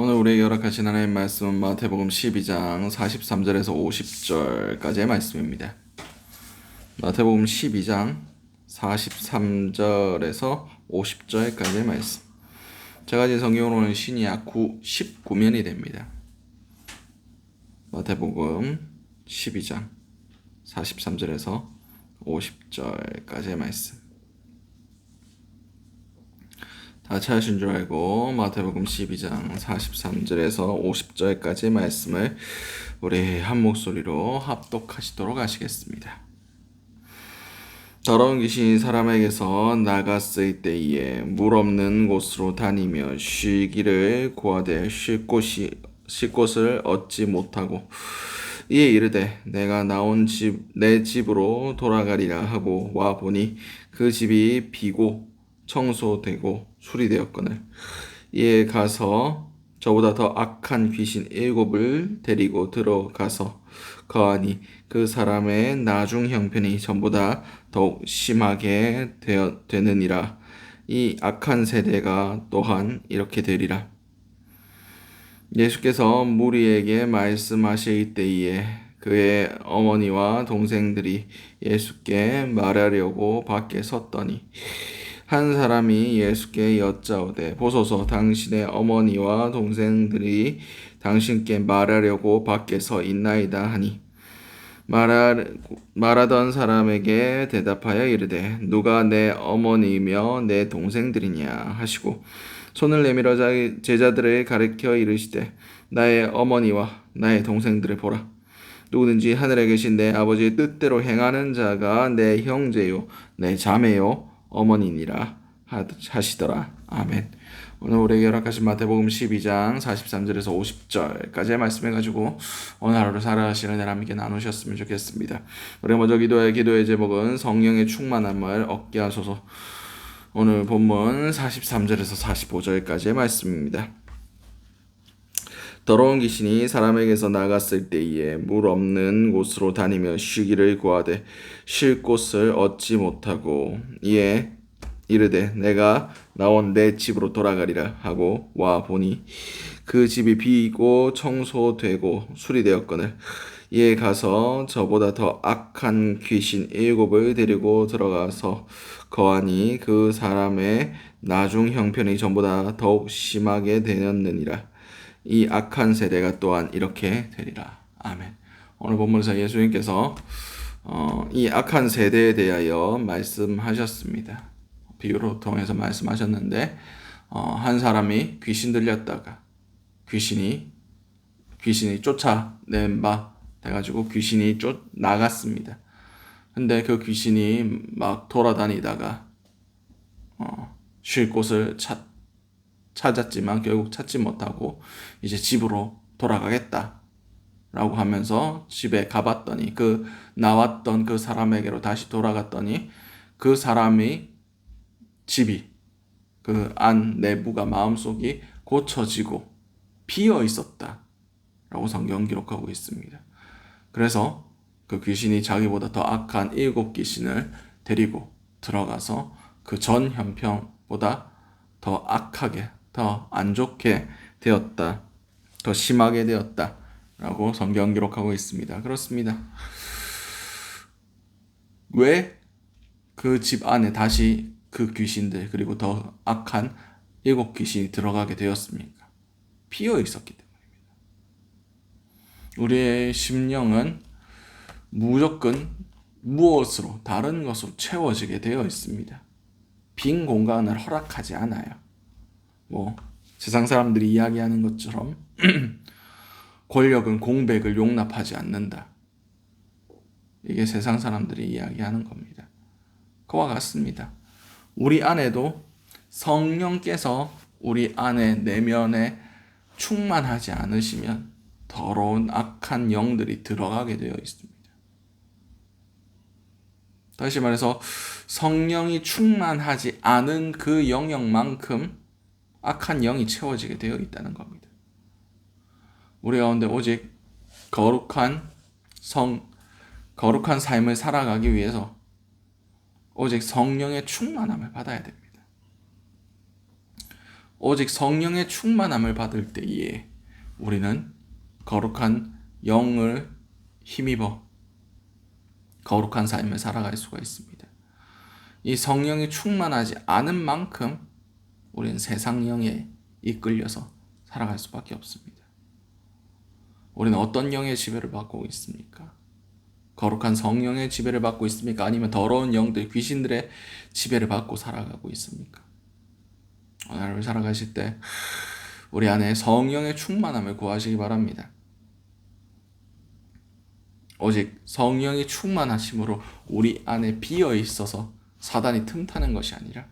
오늘 우리에게 허락하신 하나님의 말씀은 마태복음 12장 43절에서 50절까지의 말씀입니다. 마태복음 12장 43절에서 50절까지의 말씀. 제가 가진 성경으로는 신약 19면이 됩니다. 마태복음 12장 43절에서 50절까지의 말씀. 다 찾으신 줄 알고 마태복음 12장 43절에서 50절까지의 말씀을 우리 한 목소리로 합독하시도록 하시겠습니다. 더러운 귀신이 사람에게서 나갔을 때에 물 없는 곳으로 다니며 쉬기를 구하되 쉴 곳을 얻지 못하고 이에 이르되 내가 나온 내 집으로 돌아가리라 하고 와 보니 그 집이 비고 청소되고 수리되었거늘 이에 가서 저보다 더 악한 귀신 7을 데리고 들어가서 거하니 그 사람의 나중 형편이 전보다 더욱 심하게 되느니라. 이 악한 세대가 또한 이렇게 되리라. 예수께서 무리에게 말씀하실 때에 그의 어머니와 동생들이 예수께 말하려고 밖에 섰더니 한 사람이 예수께 여짜오되 보소서 당신의 어머니와 동생들이 당신께 말하려고 밖에 서 있나이다 하니 말하던 사람에게 대답하여 이르되 누가 내 어머니며 내 동생들이냐 하시고 손을 내밀어 제자들을 가리켜 이르시되 나의 어머니와 나의 동생들을 보라. 누구든지 하늘에 계신 내 아버지의 뜻대로 행하는 자가 내 형제요 내 자매요 어머니니라 하시더라. 아멘. 오늘 우리에게 허락하신 마태복음 12장 43절에서 50절까지의 말씀해 가지고 오늘 하루를 살아가시는 날 함께 나누셨으면 좋겠습니다. 우리 먼저 기도의 제목은 성령의 충만함을 얻게 하소서. 오늘 본문 43절에서 45절까지의 말씀입니다. 더러운 귀신이 사람에게서 나갔을 때에 물 없는 곳으로 다니며 쉬기를 구하되 쉴 곳을 얻지 못하고 이에 이르되 내가 나온 내 집으로 돌아가리라 하고 와 보니 그 집이 비고 청소되고 수리되었거늘 이에 가서 저보다 더 악한 귀신 7을 데리고 들어가서 거하니 그 사람의 나중 형편이 전보다 더욱 심하게 되었느니라. 이 악한 세대가 또한 이렇게 되리라. 아멘. 오늘 본문에서 예수님께서 이 악한 세대에 대하여 말씀하셨습니다. 비유로 통해서 말씀하셨는데 한 사람이 귀신 들렸다가 귀신이 쫓아낸 바 돼가지고 귀신이 나갔습니다. 근데 그 귀신이 막 돌아다니다가 쉴 곳을 찾았지만 결국 찾지 못하고 이제 집으로 돌아가겠다 라고 하면서 집에 가봤더니 나왔던 그 사람에게로 다시 돌아갔더니 그 사람이 집이 그 안 내부가 마음속이 고쳐지고 비어 있었다 라고 성경 기록하고 있습니다. 그래서 그 귀신이 자기보다 더 악한 7귀신을 데리고 들어가서 그 전 형편보다 더 악하게 더 안 좋게 되었다. 더 심하게 되었다. 라고 성경 기록하고 있습니다. 그렇습니다. 왜 그 집 안에 다시 그 귀신들 그리고 더 악한 7귀신이 들어가게 되었습니까? 비어 있었기 때문입니다. 우리의 심령은 무조건 무엇으로 다른 것으로 채워지게 되어 있습니다. 빈 공간을 허락하지 않아요. 세상 사람들이 이야기하는 것처럼 권력은 공백을 용납하지 않는다. 이게 세상 사람들이 이야기하는 겁니다. 그와 같습니다. 우리 안에도 성령께서 우리 안에 내면에 충만하지 않으시면 더러운 악한 영들이 들어가게 되어 있습니다. 다시 말해서 성령이 충만하지 않은 그 영역만큼 악한 영이 채워지게 되어 있다는 겁니다. 우리 가운데 오직 거룩한 삶을 살아가기 위해서 오직 성령의 충만함을 받아야 됩니다. 오직 성령의 충만함을 받을 때에 우리는 거룩한 영을 힘입어 거룩한 삶을 살아갈 수가 있습니다. 이 성령이 충만하지 않은 만큼 우리는 세상 영에 이끌려서 살아갈 수밖에 없습니다. 우리는 어떤 영의 지배를 받고 있습니까? 거룩한 성령의 지배를 받고 있습니까? 아니면 더러운 영들, 귀신들의 지배를 받고 살아가고 있습니까? 오늘 하루를 살아가실 때 우리 안에 성령의 충만함을 구하시기 바랍니다. 오직 성령이 충만하심으로 우리 안에 비어 있어서 사단이 틈타는 것이 아니라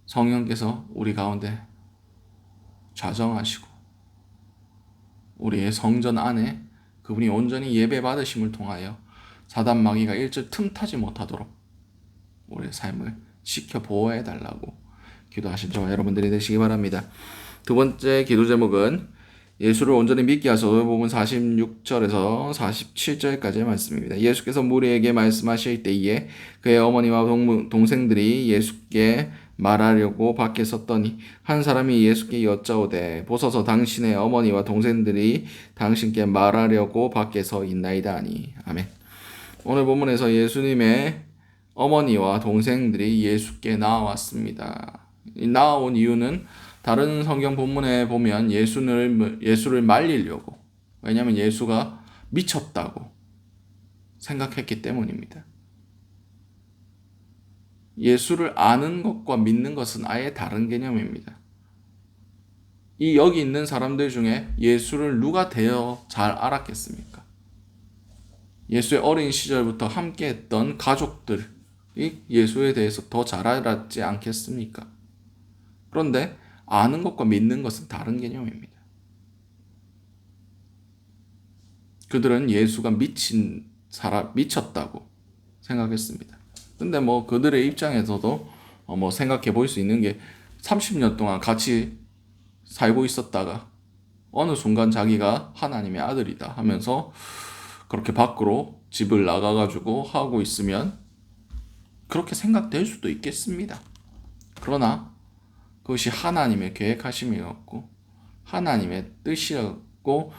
성령께서 우리 가운데 좌정하시고 우리의 성전 안에 그분이 온전히 예배 받으심을 통하여 사단 마귀가 일절 틈타지 못하도록 우리의 삶을 지켜 보호해 달라고 기도하신 저와 여러분들이 되시기 바랍니다. 두 번째 기도 제목은 예수를 온전히 믿게 하소서. 보면 46절에서 47절까지의 말씀입니다. 예수께서 무리에게 말씀하실 때에 그의 어머니와 동생들이 예수께 말하려고 밖에 섰더니 한 사람이 예수께 여짜오되 보소서 당신의 어머니와 동생들이 당신께 말하려고 밖에 서 있나이다 하니. 아멘. 오늘 본문에서 예수님의 어머니와 동생들이 예수께 나왔습니다. 나온 이유는 다른 성경 본문에 보면 예수를 말리려고, 왜냐하면 예수가 미쳤다고 생각했기 때문입니다. 예수를 아는 것과 믿는 것은 아예 다른 개념입니다. 여기 있는 사람들 중에 예수를 누가 되어 잘 알았겠습니까? 예수의 어린 시절부터 함께했던 가족들이 예수에 대해서 더 잘 알았지 않겠습니까? 그런데 아는 것과 믿는 것은 다른 개념입니다. 그들은 예수가 미쳤다고 생각했습니다. 근데 그들의 입장에서도 생각해 볼 수 있는 게 30년 동안 같이 살고 있었다가 어느 순간 자기가 하나님의 아들이다 하면서 그렇게 밖으로 집을 나가가지고 하고 있으면 그렇게 생각될 수도 있겠습니다. 그러나 그것이 하나님의 계획하심이었고 하나님의 뜻이었고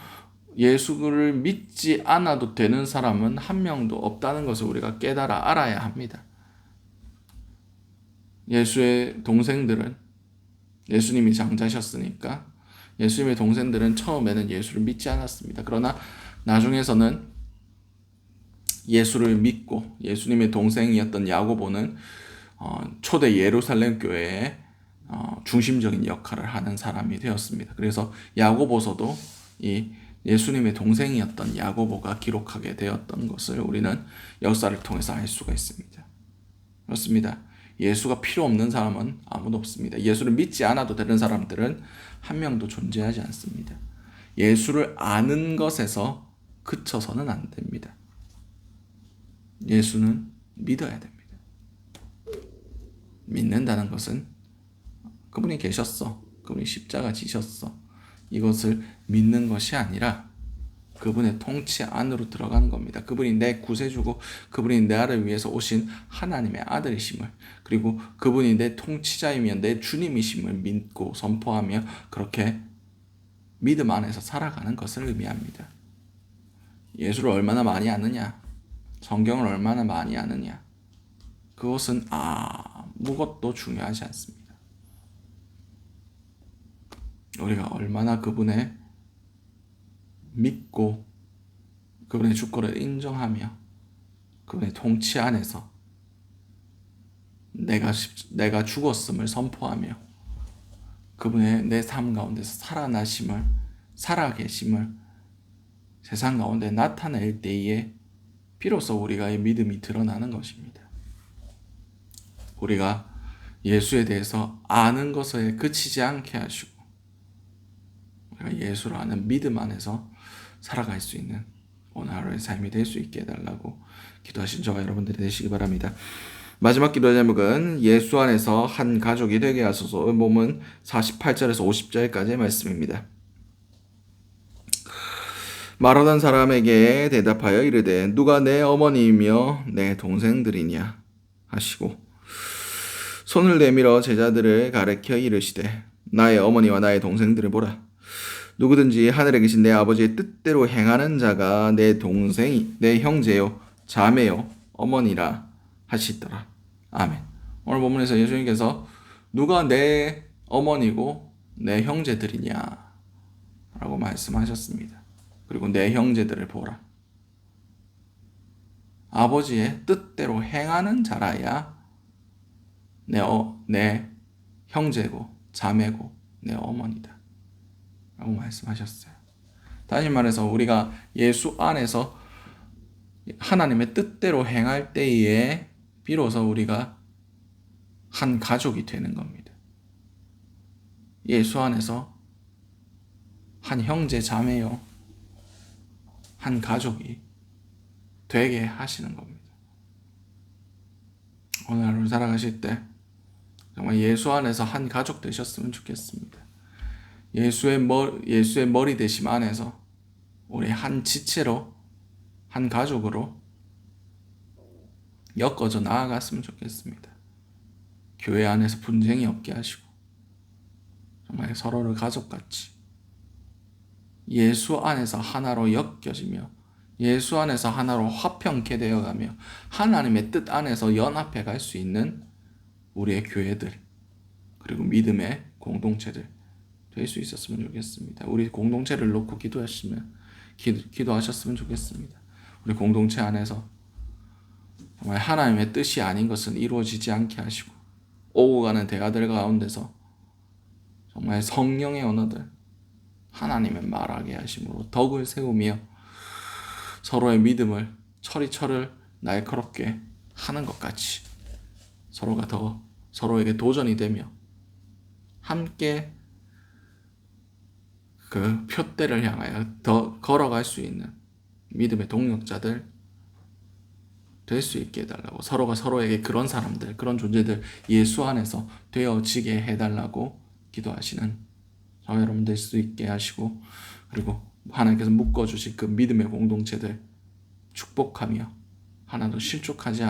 예수를 믿지 않아도 되는 사람은 한 명도 없다는 것을 우리가 깨달아 알아야 합니다. 예수의 동생들은 예수님이 장자셨으니까 예수님의 동생들은 처음에는 예수를 믿지 않았습니다. 그러나 나중에서는 예수를 믿고 예수님의 동생이었던 야고보는 초대 예루살렘 교회의 중심적인 역할을 하는 사람이 되었습니다. 그래서 야고보서도 이 예수님의 동생이었던 야고보가 기록하게 되었던 것을 우리는 역사를 통해서 알 수가 있습니다. 그렇습니다. 예수가 필요 없는 사람은 아무도 없습니다. 예수를 믿지 않아도 되는 사람들은 한 명도 존재하지 않습니다. 예수를 아는 것에서 그쳐서는 안 됩니다. 예수는 믿어야 됩니다. 믿는다는 것은 그분이 계셨어. 그분이 십자가 지셨어. 이것을 믿는 것이 아니라 그분의 통치 안으로 들어가는 겁니다. 그분이 내 구세주고 그분이 나를 위해서 오신 하나님의 아들이심을, 그리고 그분이 내 통치자이며 내 주님이심을 믿고 선포하며 그렇게 믿음 안에서 살아가는 것을 의미합니다. 예수를 얼마나 많이 아느냐, 성경을 얼마나 많이 아느냐, 그것은 아무것도 중요하지 않습니다. 우리가 얼마나 그분의 믿고 그분의 주권을 인정하며 그분의 통치 안에서 내가 죽었음을 선포하며 그분의 내 삶 가운데서 살아나심을, 살아계심을 세상 가운데 나타낼 때에 비로소 우리가 믿음이 드러나는 것입니다. 우리가 예수에 대해서 아는 것에 그치지 않게 하시고 우리가 예수를 아는 믿음 안에서 살아갈 수 있는 오늘 하루의 삶이 될 수 있게 해달라고 기도하신 저와 여러분들이 되시기 바랍니다. 마지막 기도 제목은 예수 안에서 한 가족이 되게 하소서. 본문 48절에서 50절까지의 말씀입니다. 말하던 사람에게 대답하여 이르되 누가 내 어머니이며 내 동생들이냐 하시고 손을 내밀어 제자들을 가르쳐 이르시되 나의 어머니와 나의 동생들을 보라. 누구든지 하늘에 계신 내 아버지의 뜻대로 행하는 자가 내 동생이 내 형제요 자매요 어머니라 하시더라. 아멘. 오늘 본문에서 예수님께서 누가 내 어머니고 내 형제들이냐 라고 말씀하셨습니다. 그리고 내 형제들을 보라. 아버지의 뜻대로 행하는 자라야 내 형제고 자매고 내 어머니다 라고 말씀하셨어요. 다시 말해서 우리가 예수 안에서 하나님의 뜻대로 행할 때에 비로소 우리가 한 가족이 되는 겁니다. 예수 안에서 한 형제 자매요 한 가족이 되게 하시는 겁니다. 오늘 하루 살아가실 때 정말 예수 안에서 한 가족 되셨으면 좋겠습니다. 예수의 머리 되심 안에서 우리 한 지체로 한 가족으로 엮어져 나아갔으면 좋겠습니다. 교회 안에서 분쟁이 없게 하시고 정말 서로를 가족같이 예수 안에서 하나로 엮여지며 예수 안에서 하나로 화평케 되어가며 하나님의 뜻 안에서 연합해 갈 수 있는 우리의 교회들 그리고 믿음의 공동체들 될 수 있었으면 좋겠습니다. 우리 공동체를 놓고 기도하셨으면 좋겠습니다. 우리 공동체 안에서 정말 하나님의 뜻이 아닌 것은 이루어지지 않게 하시고 오고 가는 대가들 가운데서 정말 성령의 언어들 하나님의 말하게 하심으로 덕을 세우며 서로의 믿음을 철이철을 날카롭게 하는 것 같이 서로가 더 서로에게 도전이 되며 함께 그 표대를 향하여 더 걸어갈 수 있는 믿음의 동력자들 될 수 있게 해달라고 서로가 서로에게 그런 사람들 그런 존재들 예수 안에서 되어지게 해달라고 기도하시는 저와 여러분 될 수 있게 하시고 그리고 하나님께서 묶어주실 그 믿음의 공동체들 축복하며 하나도 실족하지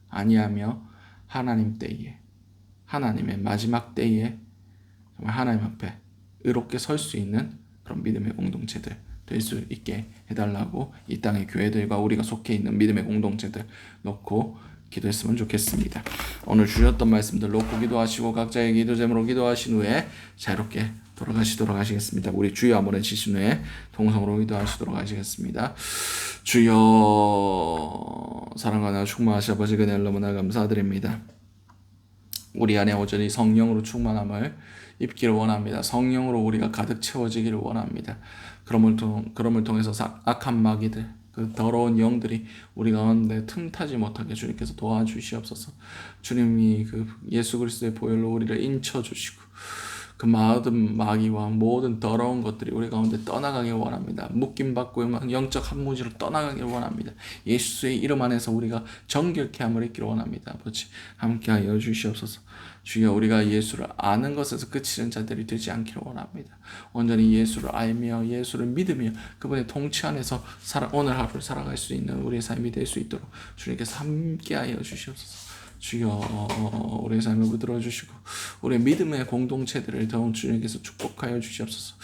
아니하며 하나님 때에 하나님의 마지막 때에 정말 하나님 앞에 의롭게 설 수 있는 그런 믿음의 공동체들 될 수 있게 해달라고 이 땅의 교회들과 우리가 속해 있는 믿음의 공동체들 놓고 기도했으면 좋겠습니다. 오늘 주셨던 말씀들 놓고 기도하시고 각자의 기도 제목으로 기도하신 후에 자유롭게 돌아가시도록 하시겠습니다. 우리 주여 한번 해주신 후에 동성으로 기도하시도록 하시겠습니다. 주여 사랑과 나와 충만하신 아버지 그날 너무나 감사드립니다. 우리 안에 오전히 성령으로 충만함을 입기를 원합니다. 성령으로 우리가 가득 채워지기를 원합니다. 그럼을 통해서 악한 마귀들 그 더러운 영들이 우리 가운데 틈타지 못하게 주님께서 도와주시옵소서. 주님이 그 예수 그리스도의 보혈로 우리를 인쳐주시고 그 모든 마귀와 모든 더러운 것들이 우리 가운데 떠나가길 원합니다. 묶임받고 영적 한무지로 떠나가길 원합니다. 예수의 이름 안에서 우리가 정결케 함을 입기를 원합니다. 아버지 함께하여 주시옵소서. 주여 우리가 예수를 아는 것에서 그치는 자들이 되지 않기를 원합니다. 온전히 예수를 알며 예수를 믿으며 그분의 통치 안에서 오늘 하루를 살아갈 수 있는 우리의 삶이 될 수 있도록 주님께서 함께하여 주시옵소서. 주여 우리의 삶을 붙들어 주시고 우리의 믿음의 공동체들을 더욱 주님께서 축복하여 주시옵소서.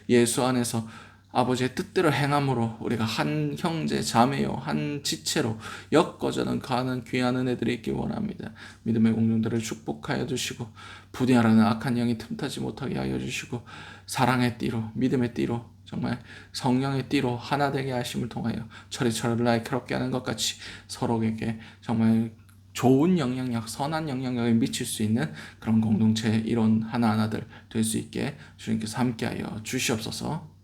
예수 안에서 아버지의 뜻대로 행함으로 우리가 한 형제 자매요 한 지체로 엮어져는 가는 귀한 은혜들이 있길 원합니다. 믿음의 공동체들을 축복하여 주시고 부대하라는 악한 영이 틈타지 못하게 하여 주시고 사랑의 띠로 믿음의 띠로 정말 성령의 띠로 하나 되게 하심을 통하여 철이철을 날카롭게 하는 것 같이 서로에게 정말 좋은 영향력, 선한 영향력을 미칠 수 있는 그런 공동체 이론 하나하나들 될 수 있게 주님께서 함께하여 주시옵소서.